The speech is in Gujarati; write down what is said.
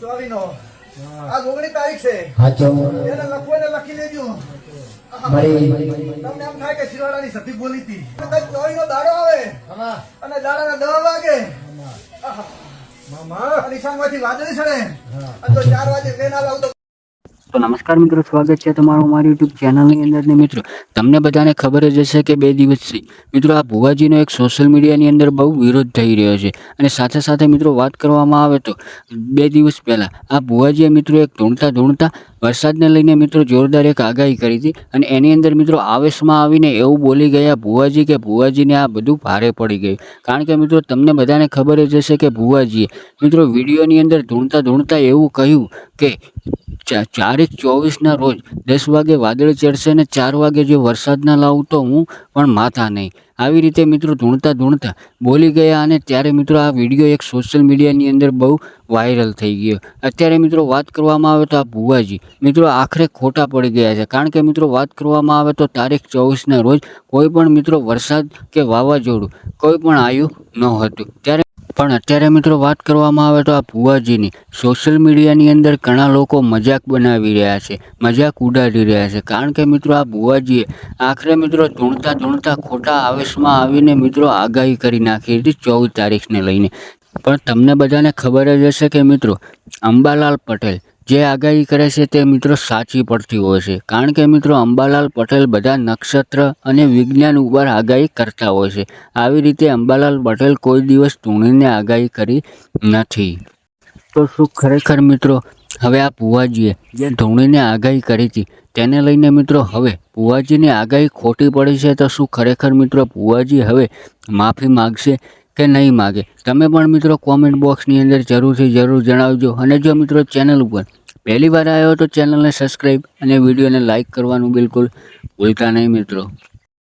ચોવીનો આજ 19 તારીખ છે. હાચો એને લખવું એને લખી લેજો. મળી તમને એમ થાય કે શિરાળાની સતી બોલી હતી. ચોવીનો દાડો આવે અને દાડાના 10 વાગે ઈશાનમાંથી વાદળી ચડે અને તો 4 વાગે ટ્રેન આવે. તો નમસ્કાર મિત્રો, સ્વાગત છે તમારું મારી યુટ્યુબ ચેનલની અંદર. ને મિત્રો, તમને બધાને ખબર જ હશે કે 2 દિવસથી મિત્રો આ ભુવાજીનો એક સોશિયલ મીડિયાની અંદર બહુ વિરોધ થઈ રહ્યો છે. અને સાથે સાથે મિત્રો વાત કરવામાં આવે તો 2 દિવસ પહેલાં આ ભુવાજીએ મિત્રો એક ધૂણતા વરસાદને લઈને મિત્રો જોરદાર એક આગાહી કરી હતી. અને એની અંદર મિત્રો આવેશમાં આવીને એવું બોલી ગયા ભુવાજી કે ભુવાજીને આ બધું ભારે પડી ગયું. કારણ કે મિત્રો તમને બધાને ખબર જ હશે કે ભુવાજીએ મિત્રો વિડીયોની અંદર ધૂણતા એવું કહ્યું કે 4/24 રોજ 10 વાગે વાદળ ચડશે ને 4 વાગે જો વરસાદ ના લાવું તો હું પણ માથા નહીં. આવી રીતે મિત્રો ધૂણતા બોલી ગયા. અને ત્યારે મિત્રો આ વિડીયો એક સોશિયલ મીડિયાની અંદર બહુ વાયરલ થઈ ગયો. અત્યારે મિત્રો વાત કરવામાં આવે તો આ ભુવાજી મિત્રો આખરે ખોટા પડી ગયા છે. કારણ કે મિત્રો વાત કરવામાં આવે તો તારીખ 24ના રોજ કોઈ પણ મિત્રો વરસાદ કે વાવાઝોડું કોઈ પણ આવ્યું ન હતું. પણ અત્યારે મિત્રો વાત કરવામાં આવે તો આ ભુવાજીની સોશિયલ મીડિયાની અંદર ઘણા લોકો મજાક બનાવી રહ્યા છે, મજાક ઉડાડી રહ્યા છે. કારણ કે મિત્રો આ ભુવાજીએ આખરે મિત્રો ધૂણતા ખોટા આવેશમાં આવીને મિત્રો આગાહી કરી નાખી હતી 24 તારીખને લઈને. પણ તમને બધાને ખબર જ હશે કે મિત્રો અંબાલાલ પટેલ જે આગાહી કરે છે તે મિત્રો સાચી પડતી હોય છે. કારણ કે મિત્રો અંબાલાલ પટેલ બધા નક્ષત્ર અને વિજ્ઞાન ઉપર આગાહી કરતા હોય છે. આવી રીતે અંબાલાલ પટેલ કોઈ દિવસ ધૂણીને આગાહી કરી નથી. તો શું ખરેખર મિત્રો હવે આ ભુવાજીએ જે ધૂણીને આગાહી કરી હતી તેને લઈને મિત્રો હવે ભુવાજીની આગાહી ખોટી પડી છે? તો શું ખરેખર મિત્રો ભુવાજી હવે માફી માગશે કે નહીં માગે? તમે પણ મિત્રો કોમેન્ટ બોક્સની અંદર જરૂર જણાવજો. અને જો મિત્રો ચેનલ ઉપર પહેલી વાર આવ્યો તો ચેનલને સબસ્ક્રાઈબ અને વિડીયોને લાઇક કરવાનું બિલકુલ ભૂલતા નહીં મિત્રો.